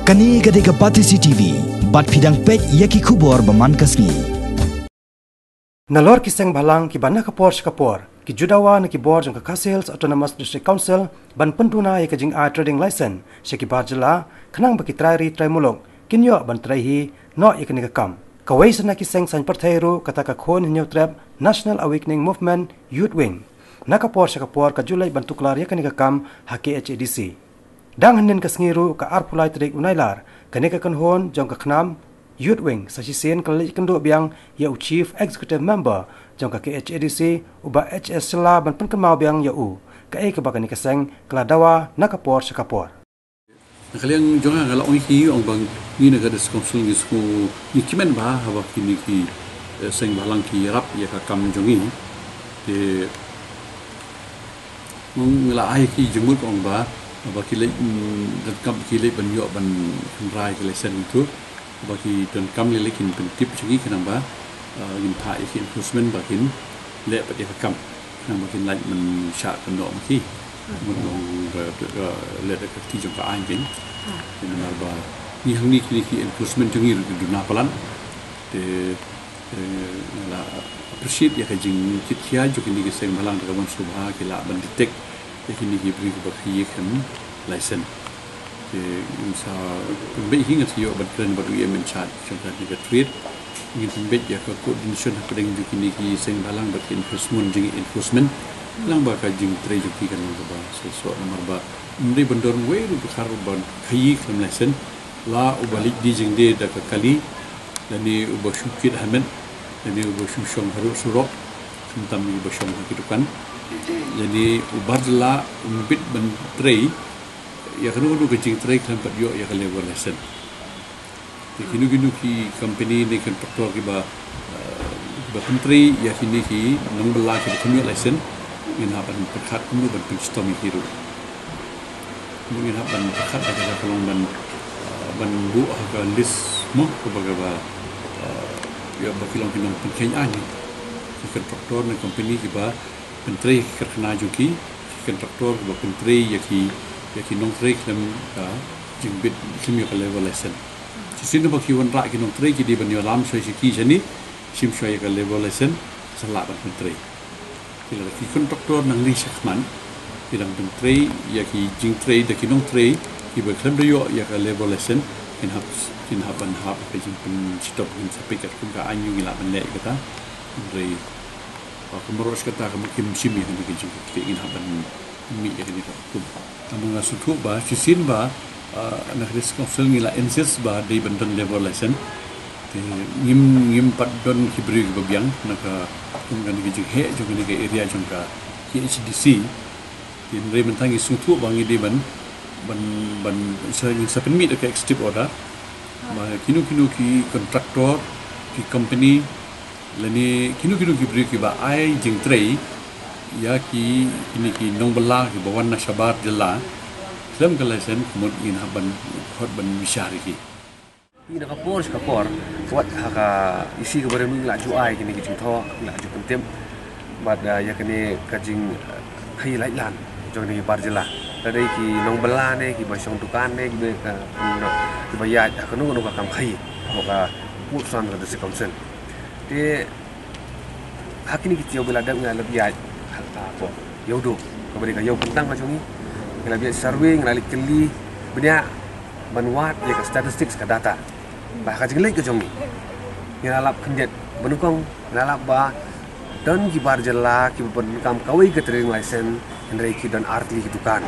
Kani gade ka Pati CCTV, bat pidang pet yaki kubor baman kasni. Nalor kiseng balang ki banna kapor ki judawa na ki board jong ka Khasi Autonomous District Council ban pentuna ye ka jing a trading license she ki barjala khnang ba ki trai mulok kinyo ban trai hi no ye ka kam kawai sana kiseng san parthairu kata ka khon hinyo trap National Awakening Movement Youth Wing na kapor ka julai ban tuklar ye ka kam ha KHADC dang hanin ka sngiru ka arpulai trik unailar kaneka kanhon jong ka khnam Youth Wing sasisen kalai kendo biang ya Chief Executive Member jong ka KHADC uba HS sela ban penkamau biang ya ka ka bakani kaseng kladawa nakapor sakapor kalian jonga ngala ong ki ong bang ni na kada skonsel ni sko ni kimen ba hawa kini ki seng balang ki rap ya ka kam jongi de mong ngala ai ki jemut ong ba ki le dan kam ki le ban yo ban rai ki le sen tu bagi dan kam le kin pen tip changi kenamba in pa ikin enforcement bakin le pat ya kam nang bakin like men sha kan do ki mun le da ki jong ka angin in ba ni hang ni ki enforcement changi du na palan de la appreciate ya ka jing kit khia jo ki ni seng balang da ban subha ki la ban detect ikin ni bri ba ki kan license insa pembe hinga tiyo ban kren batu ye men chat contoh di trade ingin pembe ya ka coordination hapedeng jukini ki seng balang bat enforcement jing enforcement lang ba ka jing trade juki kan ba sesuatu nomor ba mri bandor we ru khar ban khayi kam lesson la ubalik di jing de da ka kali dani ubashukit hamen dani ubashushong haru surok sentam ubashong hakitukan jadi ubadla umbit ban trade ya kanu du kecing trai kan pat yo ya kale lesson kinu ki company ni kan faktor ki ba country ya kini ki nang bela ki kanu lesson in haban perkhat kunu ban pinstomi hiru mungkin haban perkhat ada kolong ban bu ha list mo ko ba ya ba kilong kinong penken ani kan faktor ni company ki ba country kerna juki kan faktor ba country ya ki nong trek nam ka jingbit kimyo ka level lesson sino ba ki wan ra ki nong trek di ban yo lam so ki jani sim so ka level lesson sala ban trek kila ki kun doktor nang ri shakman ki dang ban trek ya ki jing trek da ki nong trek ki ba klam yo ya ka level lesson in hab ban hab ka jing pun stop in sapi ka kun ka anyu ngila ban le kata re ba kumros kata ka kim simi ni ki jing ki in hab ban mi ya ni ka among asutu ba sisin ba na risk council ngila insist ba di bandan level lesson ngim pat don kibri ba biang naka kungan gi jing he jong ni ke area jong ka HDC tin re mentangi sutu ba ngi di ban sa permit ke executive order ba kinu ki contractor ki company lani kinu ki bri ki ba ai jing trei ya ki ini ki nong bela ki bawan na shabat jela dalam kalesen kemudian haban hot ban mishari ki ini kapor buat haka isi kepada ming la juai kini ki tho la ju pentem bada ya kini kajing khai lai lan jong ni bar jela dai ki nong bela ne ki ba song dukan ne ki ka ki ba ya ka nu ka kam khai ka put san ka desi council te hakini ki tio bela dang ya lebih ya apa yaudo kemudian kau pentang macam ni kalau biar survey ngalih keli banyak manuat ya ke statistik ke data bahkan jenglah ke jong ni ngalap kendet benukong ngalap bah dan kibar jela kibar kam kawai ke trading license hendrai ki dan arti hidupan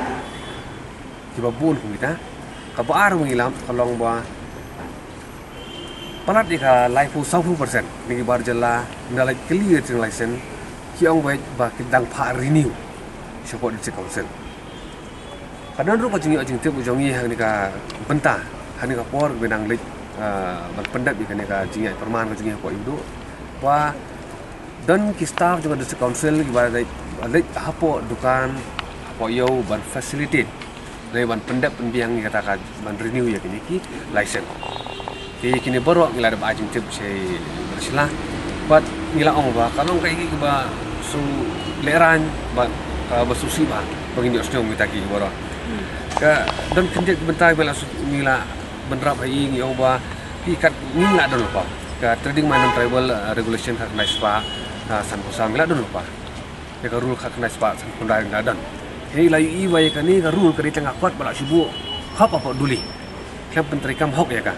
kibar bun kita kabar mengilam kalong bah palat ika life 100% ni kibar jela ngalai keli trading license kiong baik ba kidang pa renew support di council kadang ru pajing ajing tep ujongi hang ni ka penta hani ka por benang lik ban pendat bi kan ka jingai perman ka jingai ko indo wa dan ki staff juga di council ibarat lik hapo dukan hapo yo ban facilitate dari ban pendat penbiang kata ka ban renew ya kini ki license kini baru ngila ada ajing tep sei bersilah buat ngila ong ba kalau kayak gini ba su leran ba basusi ba bagi dia sedang kita ki boro ka dan kenjek bentai bela ngila benrap hai ngi oba pi kat ngi la don lupa ka trading minor tribal regulation hak nai spa san pusam la don lupa ya ka rule hak nai spa san pundai ngadan hei lai i wai ka ni ka rule ka di tengah kuat bala subu hap apa duli kam penteri kam hok ya ka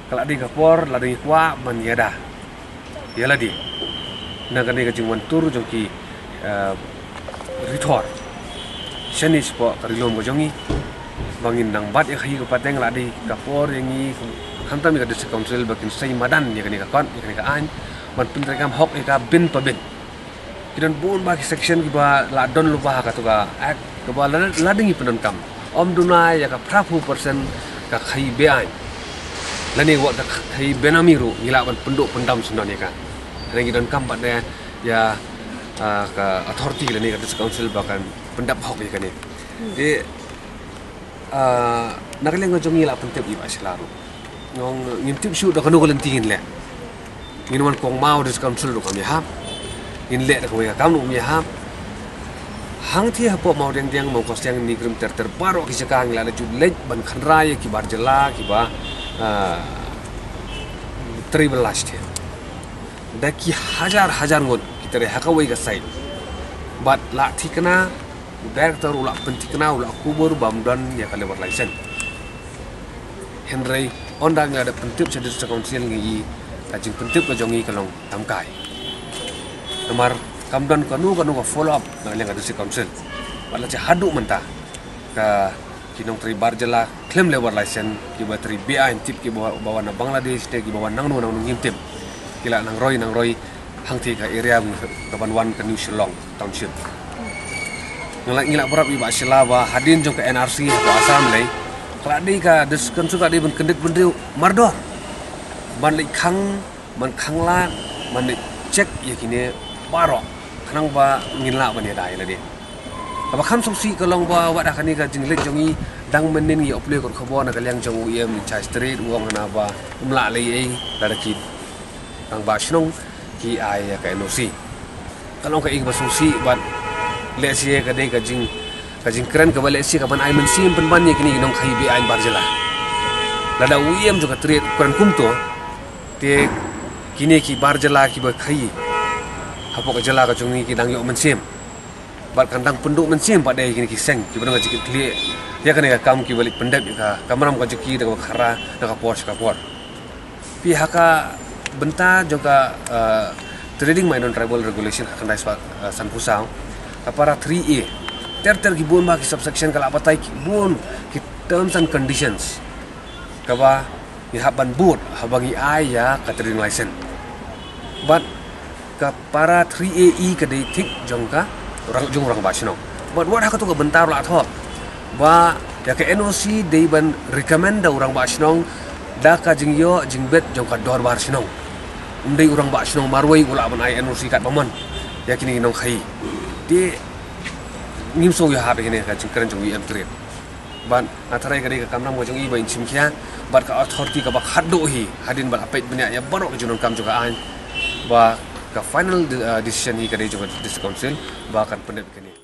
kala di kapor la di kwa ban yada ya la di na ka ni ka jingwan tur jongki ritor shani spo karilom go jongi bangin nang bat ya khai ko pateng la di kapor yangi khamta mi ka district council bakin sai madan ya kani ka kon ya kani ka an man penteri kam hok ka bin pa bin kidan bon ba section ki ba la don lu ba ka to ka ak ka ba la dingi penon kam om dunai ya ka prapu persen ka khai be ai lani wa ka khai benami ru ngila ban penduk pendam sunan ya ka rangi don kam ba ya ka authority lani ka district council bahkan pendap hok ya kani di nakaleng ko jongi la pentep i ba silaru ngong ngintip shoot da kanu kalentingin le nginuan kong mau district council do kami hap in le da kami kam no mi hap hang thi hapo mau deng deng mau kos yang ni grum ter baro ki sekang la ju lej ban khanrai ki bar jela ki ba tribal last da ki hajar ngon ki tere hakawai ga sai bat la thikna director ula pentikna ula kubur bamdan ya kale war license henry ondang ada pentip jadi council ngi kajing pentip ka jongi kalong tamkai nomor kamdan kanu ka follow up na leng ada council wala cha hadu menta ka kinong tri barjala claim level license ki ba tri bi tip ki bawa na bangladesh te ki bawa nang ngintip kila nang roi hang ti ka area kaban wan ka new shillong township ngila berap iba silaba hadin jong ke NRC ko asam lei kala di ka diskan suka di ben kendik bendeu mardo ban lei khang man khangla man cek ya kini baro khanang ba ngila ban ya dai la di aba kham soksi kalong ba wada kani ka jinglek jongi dang menin ngi ople ko khobon ka liang jong UM chai street wong na ba umla lei ai la ki tang ba shnong ki ai ka NOC kalong ka ing ba soksi ban lesi ka dei ka jing keren ka bale si ka ban ai men sim pen ban ye kini nong khai bi ai barjela lada UM juga treat kuran kumto te kini ki barjela ki ba khai hapo ka jela ka jungi ki dang yo men sim bat kandang penduk men sim pada kini ki seng ki bang jikit kli ya kani ka kam ki balik pendap ka kamram ka jiki da khara da ka por pi haka benta juga trading minor tribal regulation akan dai san pusau para 3A ter gibon ba ki subsection kala batai ki bon ki terms and conditions kaba ni haban board habangi aya ka trading license but ka para 3AE ka dei thik jongka orang basino but what haka to ka bentar la tho ba ya ka NOC dei ban recommend da orang basino da ka jingyo jingbet jongka dor bar sino undai orang basino marwai ula ban ai NOC kat paman ya kini nong khai di ngimso ya habe kene ka jingkran jong UM trade ban atharai ka ka kamna mo jong i bain chimkhya bat ka authority ka ba khaddo hi hadin ba apet benya ya barok junon kam juga an ba ka final decision hi ka dei jong district council ba kan pendep kene